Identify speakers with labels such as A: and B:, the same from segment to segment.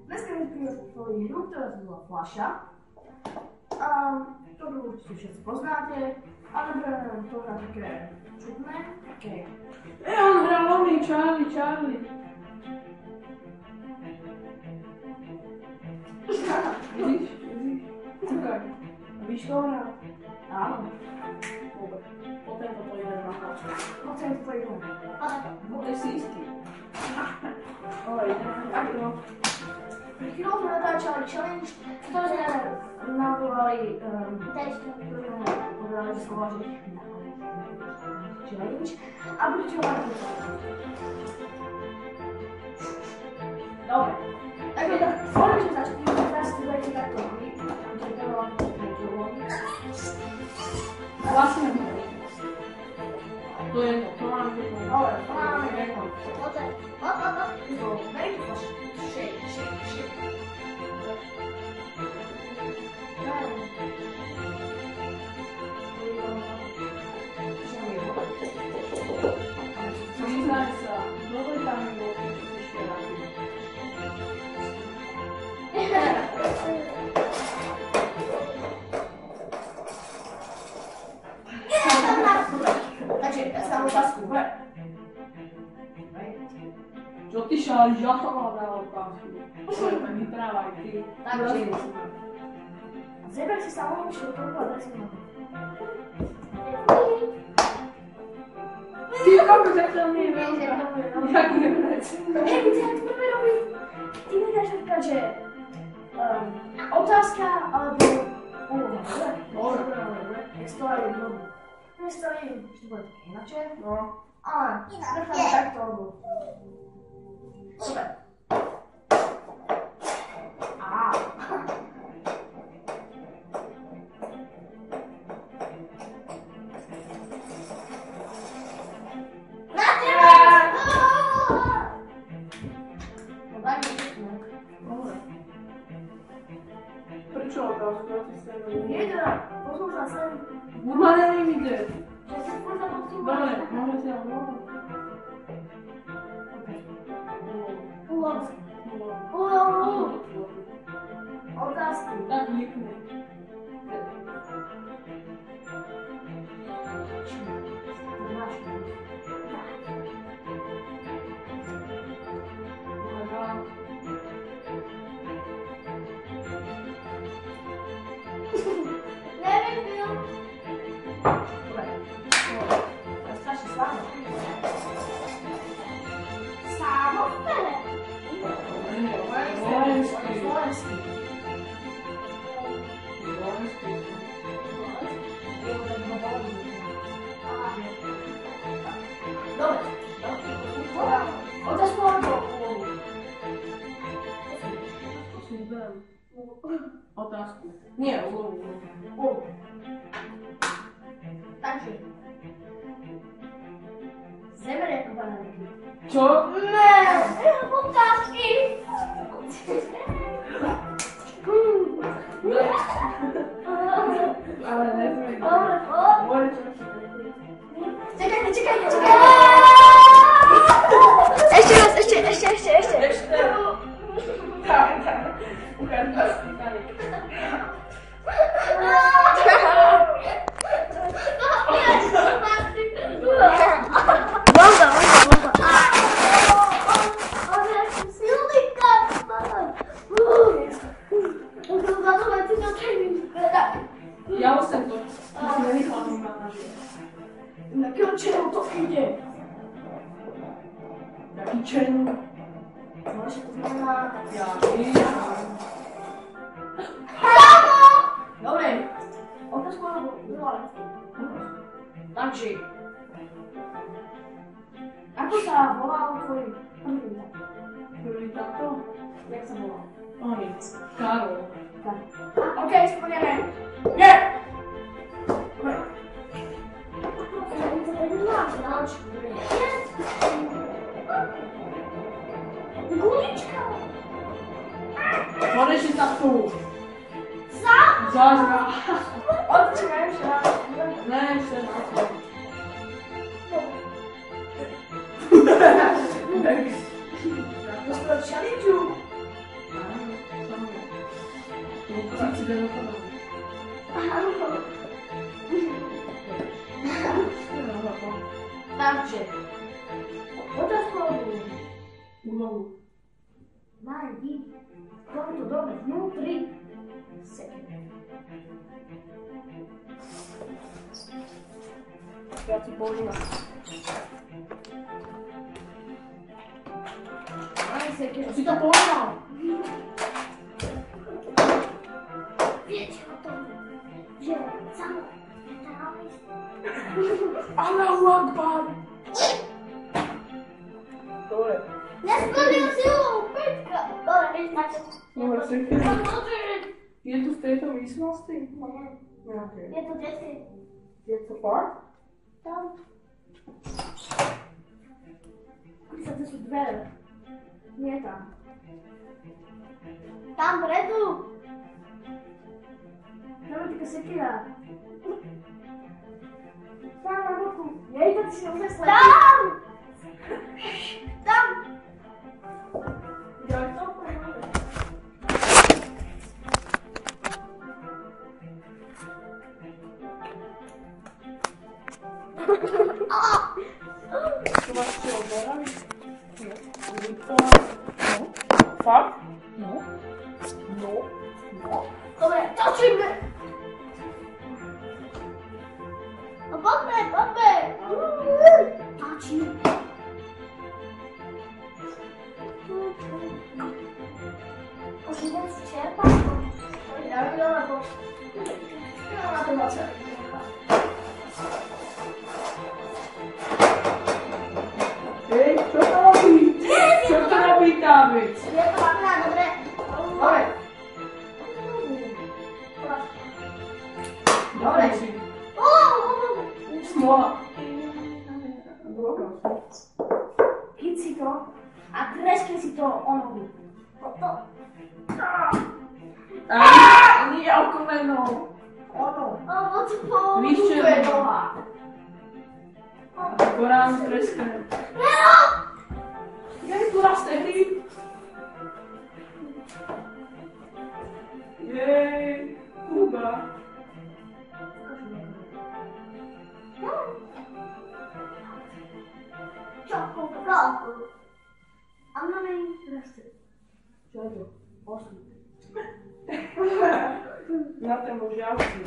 A: Dneska mi prišli hru, ktorá sa volá Fľaša. Ktorú určite všetci poznáte, ale beriem to na také čudné.
B: On hral oný, Charlie. Vidíš? Čakaj. Víš to hral?
A: Áno.
B: Dobre. Potom toto idem na hľadu.
A: Potom.
B: To je si istý. Ale ideme.
A: Takto. Pri chvíľu sme natáčali challenge, ktoré nazvali povedali, že skôľaží challenge a budete ho mať. Dobre. Takže tak, môžeme sme začať. Teraz si budete takto robiť.
B: Vlastne to je to. To máme jedno.
A: Dobre, to máme jedno. Very much shake.
B: Priznaj sa, dobre tam je bol, keď si ešte rád.
A: Takže, ja sa mám otázku, hej.
B: Čo ty šáliš, ja som mal dal otázku. Tak vyprávaj ty.
A: Takže, zeber si sa mohol šiel toľko a daj si ma.
B: Ty koľko zatiaľ nie je veľká. Jak je vec?
A: Hej, ty budeme robiť, ty mi dáš napríklad, že otázka alebo úloha, dobre? Jak to aj jednoducho. Nestaví, že to bude také inače.
B: No.
A: Ale, necháme takto, alebo... Dobre. Na teba! No daj mi všetko.
B: Dobre. Prečo otázku? Ja ti sem
A: Nie, teda, poslúchaj sem.
B: Urma neviem ide.
A: Ja si furt na to
B: Dobre, môžeme si navolať.
A: Otázky.
B: Tak nikne. Otázku. Nie, úlohu.
A: Takže. Zemer ako banánky.
B: Čo?
A: Ne, otázky.
B: Ale nezme.
A: Čakajte. Ešte raz, ešte.
B: Tak. Ukáž nás pýtanie.
A: Bomba.
B: Ja už sem to. Ty si nenechal mi manažer.
A: Na čemu to ide?
B: Jaký černý?
A: Môže to znamená...
B: Jaký?
A: Dobre. Otázku alebo druhá. Takže. Ako sa volal tvoj prvý táto?
B: Prvý táto?
A: Jak sa volal?
B: Oni. Karol.
A: OK, spomíname. Nie! Dobre. Gulička!
B: Môžeš si sa tu.
A: Za?
B: Zažra.
A: Odčekaj ešte raz.
B: Ne, ešte na to. si ten dopadal.
A: Takže, otázkou
B: Úlohu.
A: nájdi v tomto dome vnútri sekeru.
B: Ja ti používam.
A: Nájdi sekeru.
B: Si to používal?
A: Viete o tom, že samo
B: Allahu Akbar! Dobre.
A: nesplnil si ho, Peťka. Dobre, vieš na čo?
B: Dobre, sekeru. Je tu v tejto místnosti?
A: Nie,
B: Nejaké.
A: je to desi.
B: Je to fakt?
A: Tam. Sa to sú dvere. Nie tam. Tam predu. Tam je taká sekera. Tam na boku. Jej, to si rozesleť. Tam! Tam!
B: Ja to Tu máš čo odoraviť? No. Fakt? No. No. No.
A: Dobre, točíme! No poďme, poďme! Točíme. Už idem si čerpať? Ja vidím, lebo... Ja na to moc.
B: Hej, čo to robí? Čo to robí tá vec?
A: Je to hlavná, dobre?
B: Dobre.
A: Dobre.
B: Si. Smola.
A: Chyť si to a treskni si to o nohu. To.
B: Nie o koleno.
A: Ono. Ono ti pomôže.
B: Vyššie
A: noha.
B: Korán treskne.
A: Nero!
B: Je tu raz tehdy. Jej, Kuba.
A: Čokoládu. A máme im treste.
B: Čo je to? Osud. Na tému žiavky.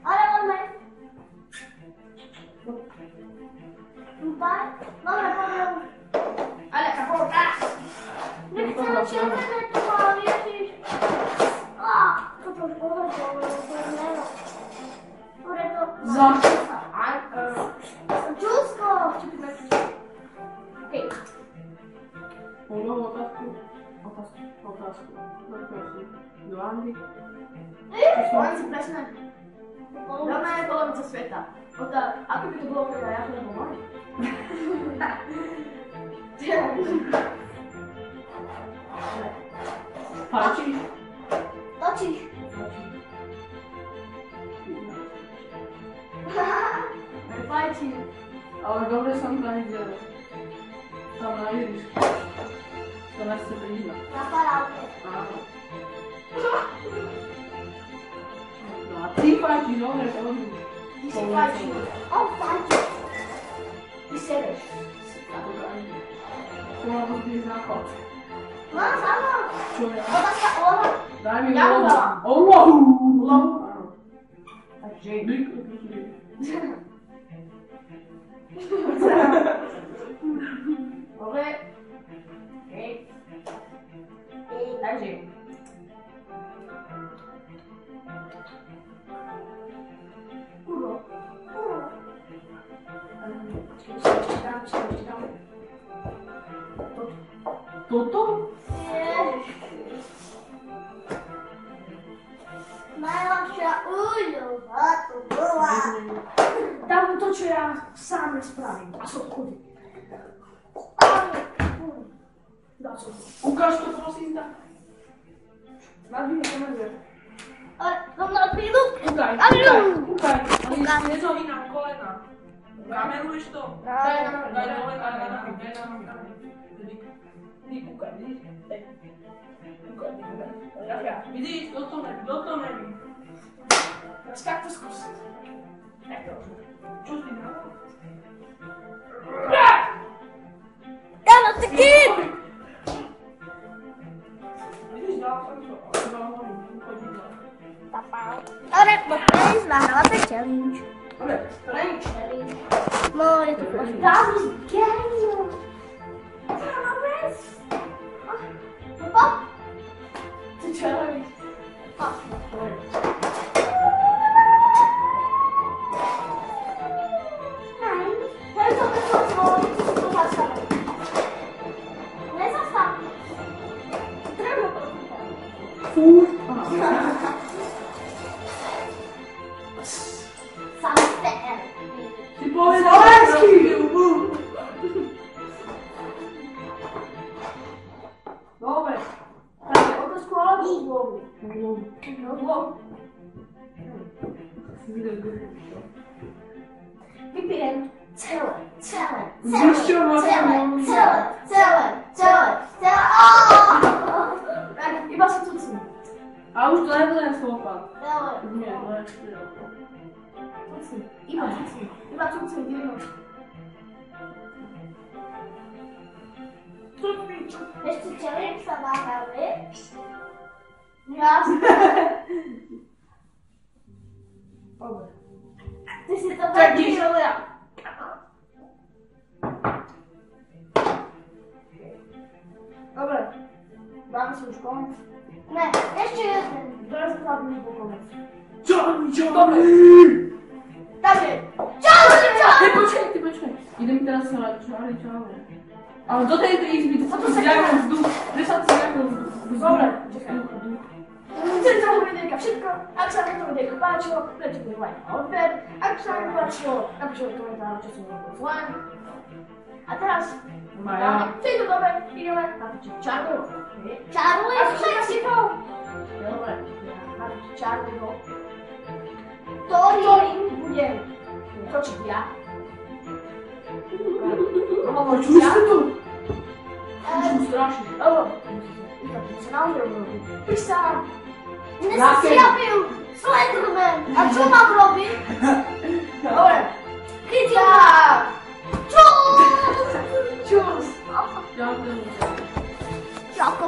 A: Ale máme. Dobre, poďme. Ale kapoľka. Nechcem červené tu mám, ježiš. Toto už povedal, to je meno. Dobre to... Čusko. Hej.
B: Pôjdem otázku. Do Andy.
A: Oni sú presné. Rovná je polovica sveta. Ako by to bolo, keď ja to nebol môj?
B: Páči?
A: Točíš. Nepáči.
B: Ale dobre som to nevidel. Tam na ihrisku. To nechce príjma.
A: Na parávke.
B: Áno. A ty páči, dobre, to robíš.
A: Ty si páči. On páči. Ty sereš.
B: To má byť záchod.
A: Mám sama.
B: Čo je?
A: Otázka Ola.
B: Daj mi
A: Ja
B: úlohu.
A: udávam.
B: Úlohu!
A: Úlohu.
B: Áno.
A: Takže. Dobre. Hej. Takže. Kurva. Čítam.
B: Toto?
A: Najlepšia úľuba to bola. Dám to, čo ja sám nespravím. A som chudý. Dá som.
B: Ukáž to, prosím, tak. Nadvíhaj to na dver.
A: Ale som na chvíľu.
B: Ukaj.
A: Ukaj.
B: Nezoví nám kolena. Kameruješ to? Daj dole na nohy. Ty kúkaj, vidíš? Kúkaj. Vidíš, kto to neví.
A: Teraz takto skús. Takto.
B: Čo si na?
A: Dáno, ty kým!
B: Vidíš, dal som to.
A: Dobre, poďme ísť nahrávať challenge.
B: Dobre.
A: Challenge. No, je to fakt. That was genial. Thomas. Papa? To challenge. Hej, to vyšlo, to zastavím. Nezastav. Treba to.
B: Fúr.
A: Samper.
B: Ty povedal, že
A: Dobre. Takže otázku alebo zlovu? Zlovu. Vypijem celé. Tak, iba si cucím.
B: A už to nebudem slopať.
A: Celé.
B: Nie, no je
A: Cucím. Iba cucím. Iba cucím, divno. Ešte čelík sa nahrali. Jasne. Dobre. Ty si to tak vyšiel ja. Dobre. Dáme si už konec. Ne, ešte jeden. Teraz sa zabíme po konec.
B: Čo?
A: Dobre. Takže.
B: Ty počkaj. Idem teraz sa Charlie. Ale do tejto izby, to sa tu zjavil vzduch. Kde sa tu zjavil vzduch?
A: Dobre, čakaj. Chcem sa videjka všetko. Ak sa mi to videjko páčilo, dajte mi like a odber. Ak sa mi páčilo, napíšte komentár, čo som robil zle. A teraz, v tejto dobe ideme na Charlieho. Charlie? A všetko. Dobre, na Charlieho. Ktorým budem točiť ja.
B: Počuj si to? Počuj strašne.
A: To sa naozaj urobí. Písam. Dnes sa zjavil Slenderman. A čo mám robiť? Dobre. Chytia. Čus.
B: Ďakujem.
A: Čako.